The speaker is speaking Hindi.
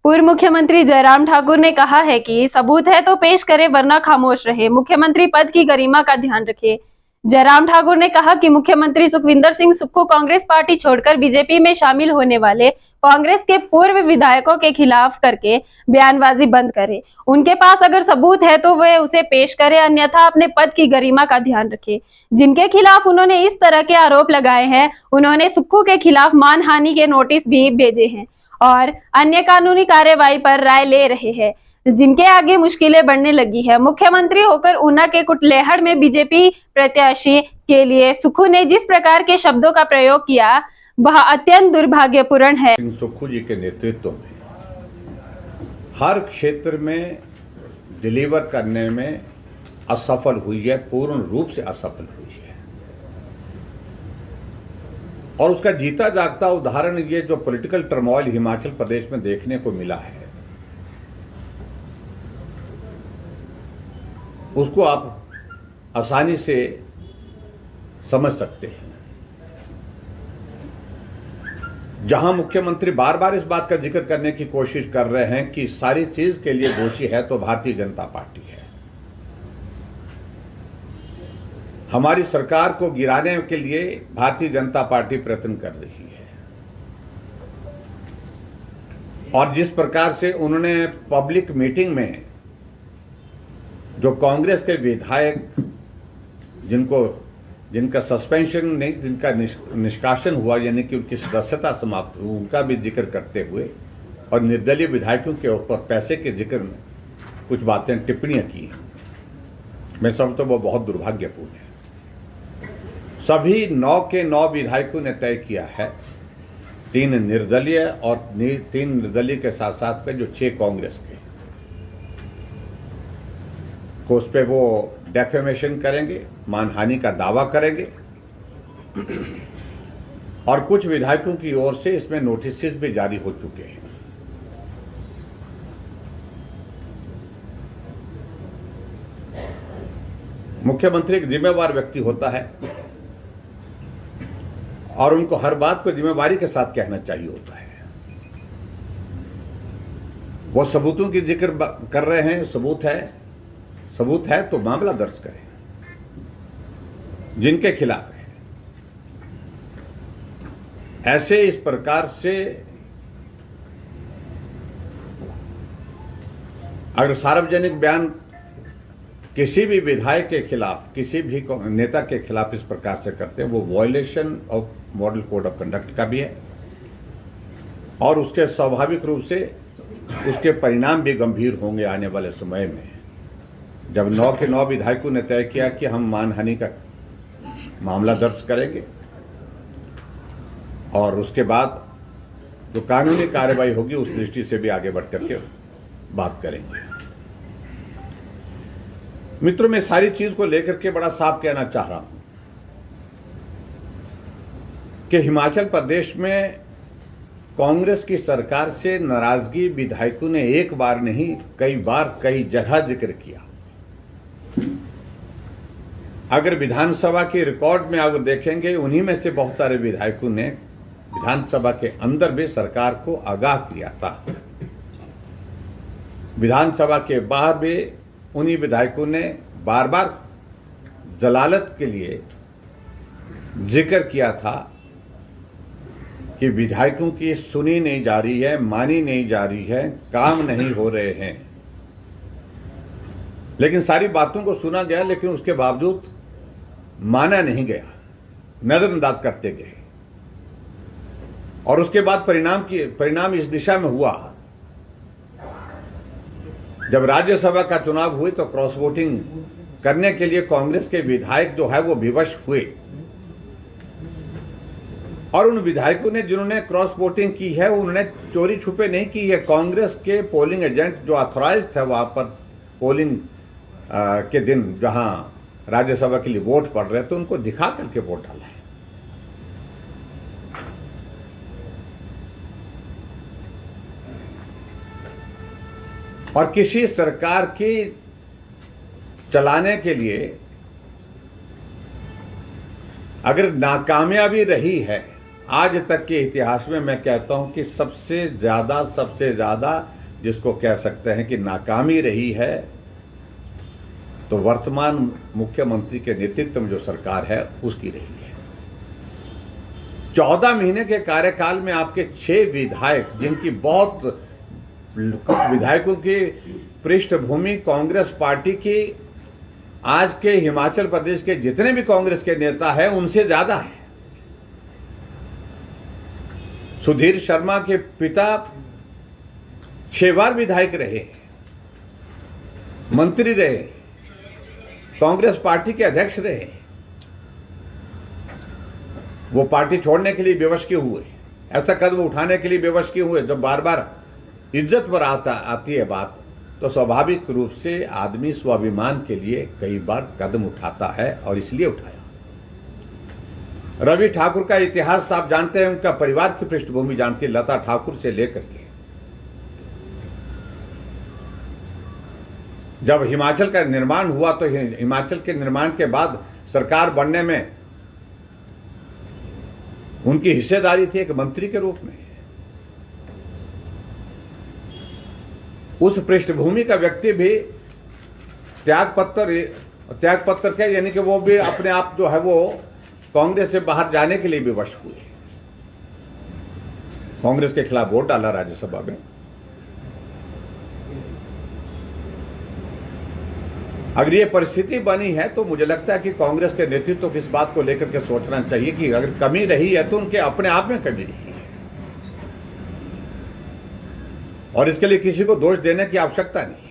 पूर्व मुख्यमंत्री जयराम ठाकुर ने कहा है कि सबूत है तो पेश करे वरना खामोश रहे, मुख्यमंत्री पद की गरिमा का ध्यान रखे। जयराम ठाकुर ने कहा कि मुख्यमंत्री सुखविंदर सिंह सुक्खू कांग्रेस पार्टी छोड़कर बीजेपी में शामिल होने वाले कांग्रेस के पूर्व विधायकों के खिलाफ करके बयानबाजी बंद करे। उनके पास अगर सबूत है तो वे उसे पेश करे, अन्यथा अपने पद की गरिमा का ध्यान रखे। जिनके खिलाफ उन्होंने इस तरह के आरोप लगाए हैं, उन्होंने सुक्खू के खिलाफ मानहानि के नोटिस भी भेजे हैं और अन्य कानूनी कार्यवाही पर राय ले रहे हैं, जिनके आगे मुश्किलें बढ़ने लगी है। मुख्यमंत्री होकर ऊना के कुटलेहड़ में बीजेपी प्रत्याशी के लिए सुक्खू ने जिस प्रकार के शब्दों का प्रयोग किया वह अत्यंत दुर्भाग्यपूर्ण है। सुक्खू जी के नेतृत्व में हर क्षेत्र में डिलीवर करने में असफल हुई है, पूर्ण रूप से असफल हुई है। और उसका जीता जागता उदाहरण ये जो पॉलिटिकल टर्मोइल हिमाचल प्रदेश में देखने को मिला है, उसको आप आसानी से समझ सकते हैं। जहां मुख्यमंत्री बार बार इस बात का जिक्र करने की कोशिश कर रहे हैं कि सारी चीज के लिए दोषी है तो भारतीय जनता पार्टी है, हमारी सरकार को गिराने के लिए भारतीय जनता पार्टी प्रयत्न कर रही है। और जिस प्रकार से उन्होंने पब्लिक मीटिंग में जो कांग्रेस के विधायक जिनका सस्पेंशन नहीं, जिनका निष्कासन हुआ, यानी कि उनकी सदस्यता समाप्त हुई, उनका भी जिक्र करते हुए और निर्दलीय विधायकों के ऊपर पैसे के जिक्र में कुछ बातें टिप्पणियां की हैं, मैं समझता हूं वो बहुत दुर्भाग्यपूर्ण है। सभी 9 के 9 विधायकों ने तय किया है, 3 निर्दलीय और 3 निर्दलीय के साथ साथ पे जो 6 कांग्रेस के को उस पर वो डेफेमेशन करेंगे, मानहानि का दावा करेंगे। और कुछ विधायकों की ओर से इसमें नोटिस भी जारी हो चुके हैं। मुख्यमंत्री एक जिम्मेवार व्यक्ति होता है और उनको हर बात को जिम्मेवारी के साथ कहना चाहिए होता है। वो सबूतों की जिक्र कर रहे हैं, सबूत है तो मामला दर्ज करें जिनके खिलाफ है। ऐसे इस प्रकार से अगर सार्वजनिक बयान किसी भी विधायक के खिलाफ, किसी भी नेता के खिलाफ इस प्रकार से करते हैं, वो violation of model code of conduct का भी है और उसके स्वाभाविक रूप से उसके परिणाम भी गंभीर होंगे आने वाले समय में। जब 9 के 9 विधायकों ने तय किया कि हम मानहानि का मामला दर्ज करेंगे और उसके बाद जो कानूनी कार्रवाई होगी उस दृष्टि से भी आगे बढ़ करके बात करेंगे। मित्रों, मैं सारी चीज को लेकर के बड़ा साफ कहना चाह रहा हूं कि हिमाचल प्रदेश में कांग्रेस की सरकार से नाराजगी विधायकों ने एक बार नहीं, कई बार कई जगह जिक्र किया। अगर विधानसभा के रिकॉर्ड में आप देखेंगे, उन्हीं में से बहुत सारे विधायकों ने विधानसभा के अंदर भी सरकार को आगाह किया था। विधानसभा के बाहर भी उन्हीं विधायकों ने बार बार जलालत के लिए जिक्र किया था कि विधायकों की सुनी नहीं जा रही है, मानी नहीं जा रही है, काम नहीं हो रहे हैं। लेकिन सारी बातों को सुना गया, लेकिन उसके बावजूद माना नहीं गया, नजरअंदाज करते गए। और उसके बाद परिणाम इस दिशा में हुआ, जब राज्यसभा का चुनाव हुई तो क्रॉस वोटिंग करने के लिए कांग्रेस के विधायक जो है वो विवश हुए और उन विधायकों ने जिन्होंने क्रॉस वोटिंग की है उन्होंने चोरी छुपे नहीं की है। कांग्रेस के पोलिंग एजेंट जो ऑथराइज थे वहां पर पोलिंग के दिन जहां राज्यसभा के लिए वोट पड़ रहे थे, उनको दिखा करके वोट डाला है। और किसी सरकार की चलाने के लिए अगर नाकामयाबी रही है, आज तक के इतिहास में मैं कहता हूं कि सबसे ज्यादा जिसको कह सकते हैं कि नाकामी रही है, तो वर्तमान मुख्यमंत्री के नेतृत्व में जो सरकार है उसकी रही है। 14 महीने के कार्यकाल में आपके 6 विधायक, जिनकी बहुत विधायकों की पृष्ठभूमि कांग्रेस पार्टी की, आज के हिमाचल प्रदेश के जितने भी कांग्रेस के नेता हैं उनसे ज्यादा है। सुधीर शर्मा के पिता 6 बार विधायक रहे, मंत्री रहे, कांग्रेस पार्टी के अध्यक्ष रहे। वो पार्टी छोड़ने के लिए विवश क्यों हुए, ऐसा कदम उठाने के लिए विवश क्यों हुए? जब बार बार इज्जत पर आती है बात, तो स्वाभाविक रूप से आदमी स्वाभिमान के लिए कई बार कदम उठाता है, और इसलिए उठाया। रवि ठाकुर का इतिहास आप जानते हैं, उनका परिवार की पृष्ठभूमि जानते हैं, लता ठाकुर से लेकर के। जब हिमाचल का निर्माण हुआ तो हिमाचल के निर्माण के बाद सरकार बनने में उनकी हिस्सेदारी थी एक मंत्री के रूप में। उस पृष्ठभूमि का व्यक्ति भी त्याग पत्र के, यानी कि वो भी अपने आप जो है वो कांग्रेस से बाहर जाने के लिए विवश हुए, कांग्रेस के खिलाफ वोट डाला राज्यसभा में। अगर ये परिस्थिति बनी है तो मुझे लगता है कि कांग्रेस के नेतृत्व को इस बात को लेकर के सोचना चाहिए कि अगर कमी रही है तो उनके अपने आप में कमी रही है, और इसके लिए किसी को दोष देने की आवश्यकता नहीं।